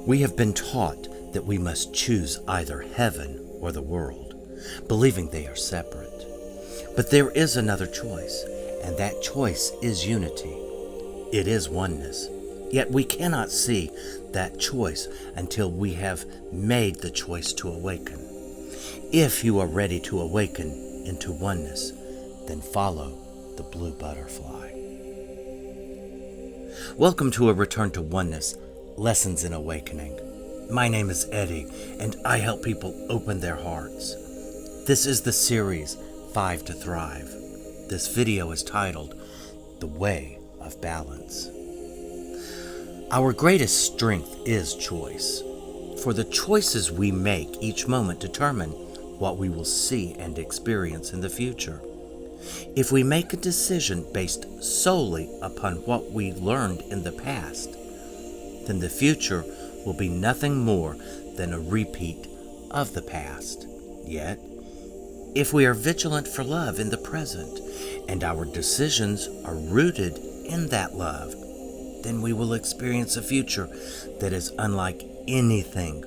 We have been taught that we must choose either heaven or the world, believing they are separate. But there is another choice, and that choice is unity. It is oneness. Yet we cannot see that choice until we have made the choice to awaken. If you are ready to awaken into oneness, then follow the blue butterfly. Welcome to a Return to Oneness, Lessons in Awakening. My name is Eddie, and I help people open their hearts. This is the series 5 to Thrive. This video is titled, The Way of Balance. Our greatest strength is choice, for the choices we make each moment determine what we will see and experience in the future. If we make a decision based solely upon what we learned in the past, then the future will be nothing more than a repeat of the past. Yet, if we are vigilant for love in the present, and our decisions are rooted in that love, then we will experience a future that is unlike anything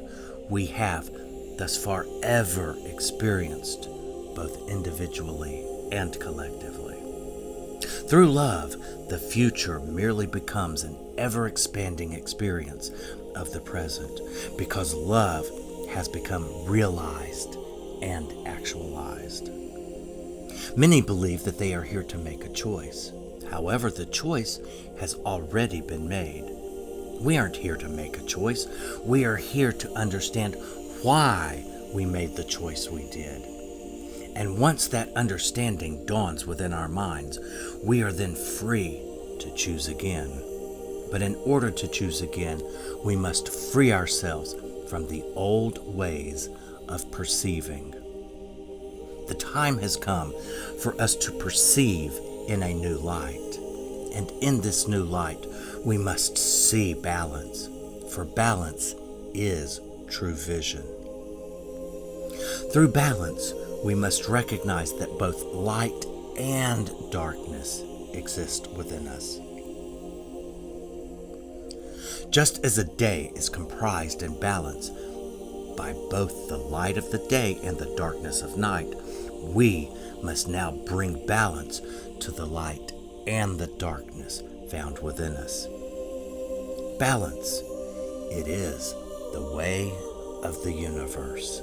we have thus far ever experienced, both individually and collectively. Through love, the future merely becomes an ever-expanding experience of the present, because love has become realized and actualized. Many believe that they are here to make a choice. However, the choice has already been made. We aren't here to make a choice. We are here to understand why we made the choice we did. And once that understanding dawns within our minds, we are then free to choose again. But in order to choose again, we must free ourselves from the old ways of perceiving. The time has come for us to perceive in a new light. And in this new light, we must see balance, for balance is true vision. Through balance, we must recognize that both light and darkness exist within us. Just as a day is comprised and balanced by both the light of the day and the darkness of night, we must now bring balance to the light and the darkness found within us. Balance, it is the way of the universe.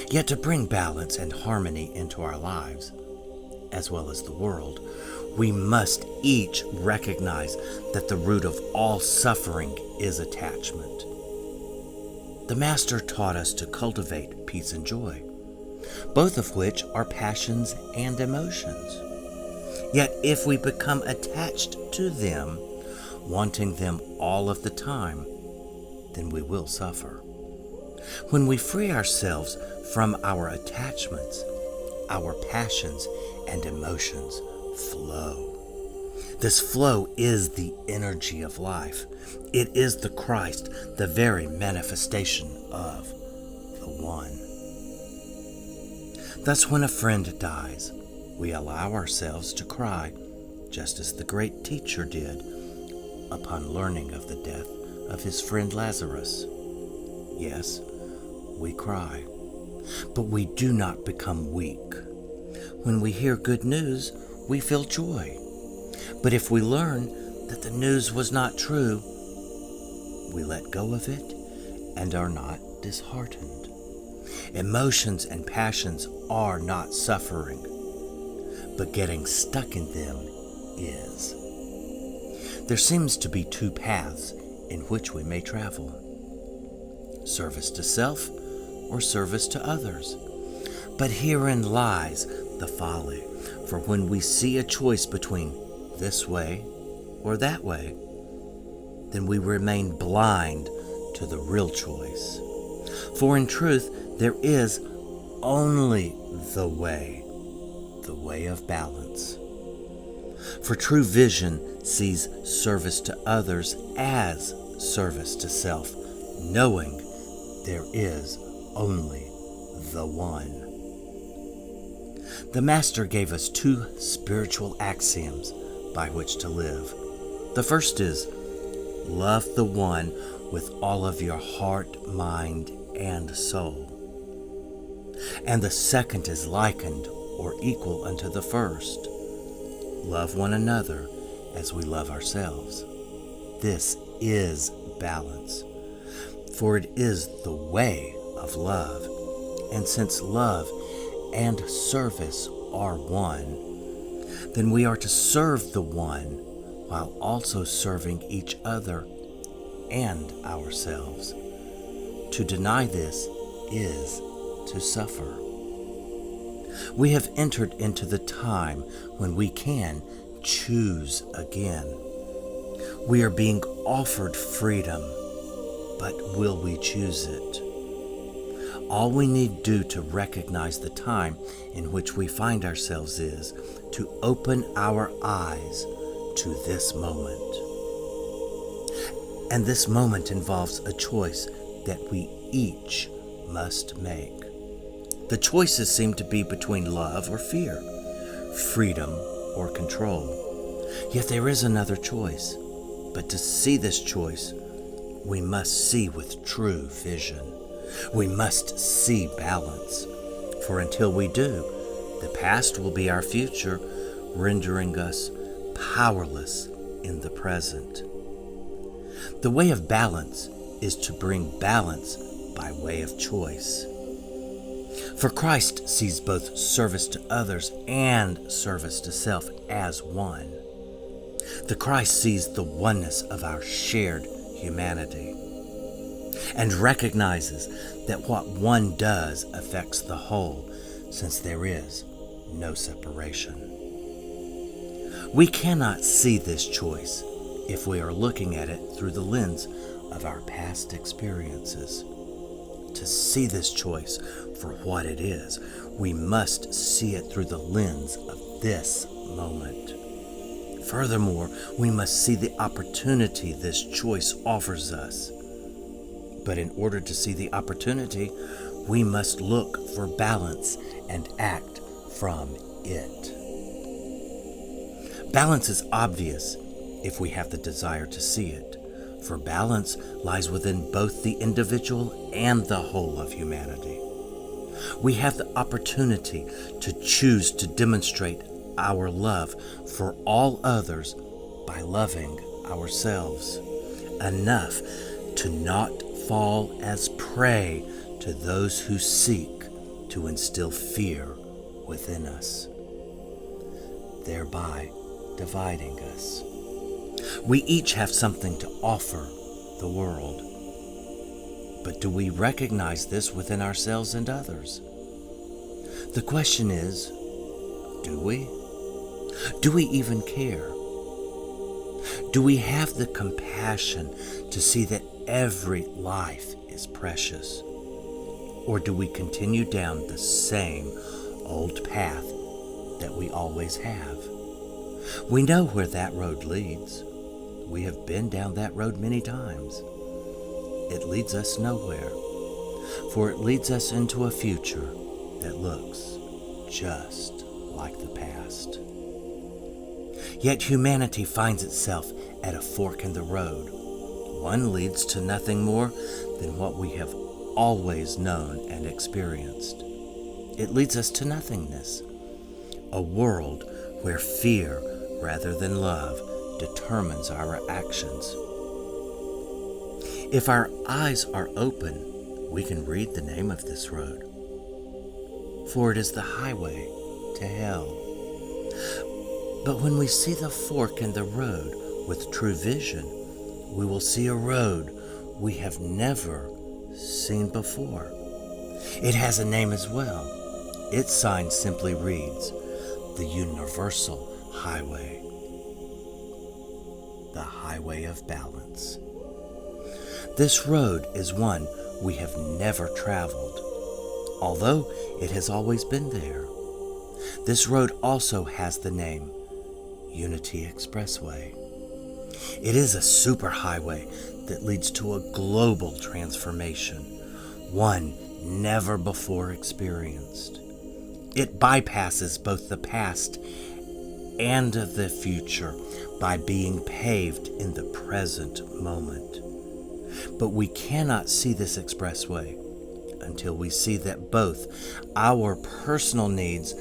Yet to bring balance and harmony into our lives, as well as the world, we must each recognize that the root of all suffering is attachment. The Master taught us to cultivate peace and joy, both of which are passions and emotions. Yet if we become attached to them, wanting them all of the time, then we will suffer. When we free ourselves from our attachments, our passions and emotions flow. This flow is the energy of life. It is the Christ, the very manifestation of the One. Thus, when a friend dies, we allow ourselves to cry, just as the great teacher did upon learning of the death of his friend Lazarus. Yes, we cry, but we do not become weak. When we hear good news, we feel joy. But if we learn that the news was not true, we let go of it and are not disheartened. Emotions and passions are not suffering, but getting stuck in them is. There seems to be two paths in which we may travel: service to self or service to others. But herein lies the folly, for when we see a choice between this way or that way, then we remain blind to the real choice. For in truth, there is only the way of balance. For true vision sees service to others as service to self, knowing there is only the One. The Master gave us 2 spiritual axioms by which to live. The first is, love the One with all of your heart, mind, and soul. And the second is likened or equal unto the first. Love one another as we love ourselves. This is balance, for it is the way of love. And since love and service are one, then we are to serve the one while also serving each other and ourselves. To deny this is to suffer. We have entered into the time when we can choose again. We are being offered freedom, but will we choose it? All we need do to recognize the time in which we find ourselves is to open our eyes to this moment. And this moment involves a choice that we each must make. The choices seem to be between love or fear, freedom or control. Yet there is another choice. But to see this choice, we must see with true vision. We must see balance. For until we do, the past will be our future, rendering us powerless in the present. The way of balance is to bring balance by way of choice. For Christ sees both service to others and service to self as one. The Christ sees the oneness of our shared humanity and recognizes that what one does affects the whole, since there is no separation. We cannot see this choice if we are looking at it through the lens of our past experiences. To see this choice for what it is, we must see it through the lens of this moment. Furthermore, we must see the opportunity this choice offers us. But in order to see the opportunity, we must look for balance and act from it. Balance is obvious if we have the desire to see it, for balance lies within both the individual and the whole of humanity. We have the opportunity to choose to demonstrate our love for all others by loving ourselves enough to not fall as prey to those who seek to instill fear within us, thereby dividing us. We each have something to offer the world, but do we recognize this within ourselves and others? The question is, do we? Do we even care? Do we have the compassion to see that every life is precious? Or do we continue down the same old path that we always have? We know where that road leads. We have been down that road many times. It leads us nowhere, for it leads us into a future that looks just like the past. Yet humanity finds itself at a fork in the road. One leads to nothing more than what we have always known and experienced. It leads us to nothingness, a world where fear rather than love determines our actions. If our eyes are open, we can read the name of this road, for it is the highway to hell. But when we see the fork in the road with true vision, we will see a road we have never seen before. It has a name as well. Its sign simply reads, the Universal Highway, the Highway of Balance. This road is one we have never traveled, although it has always been there. This road also has the name Unity Expressway. It is a superhighway that leads to a global transformation, one never before experienced. It bypasses both the past and the future by being paved in the present moment. But we cannot see this expressway until we see that both our personal needs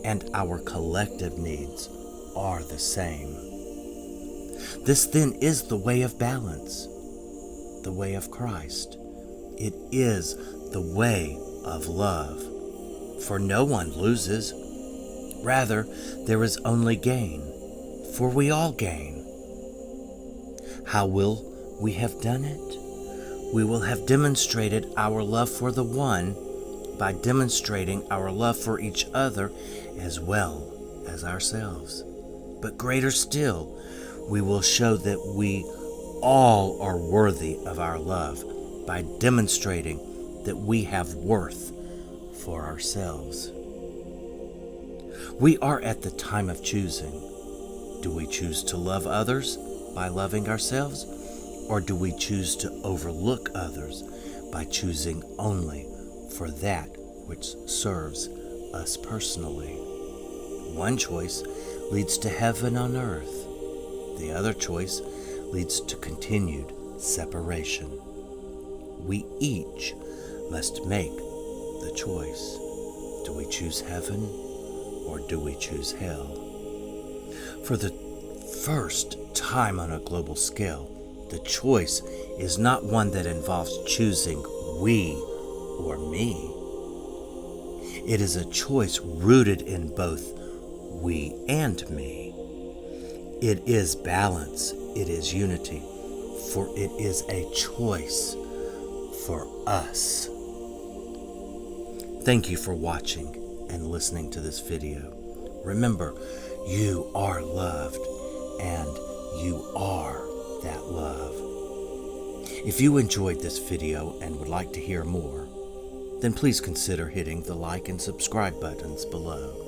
and our collective needs are the same. This then is the way of balance, the way of Christ. It is the way of love. For no one loses. Rather, there is only gain, for we all gain. How will we have done it? We will have demonstrated our love for the one by demonstrating our love for each other as well as ourselves. But greater still, we will show that we all are worthy of our love by demonstrating that we have worth for ourselves. We are at the time of choosing. Do we choose to love others by loving ourselves, or do we choose to overlook others by choosing only for that which serves us personally? One choice leads to heaven on earth. The other choice leads to continued separation. We each must make the choice. Do we choose heaven or do we choose hell? For the first time on a global scale, the choice is not one that involves choosing we or me. It is a choice rooted in both we and me. It is balance. It is unity. For it is a choice for us. Thank you for watching and listening to this video. Remember, you are loved and you are that love. If you enjoyed this video and would like to hear more, then please consider hitting the like and subscribe buttons below.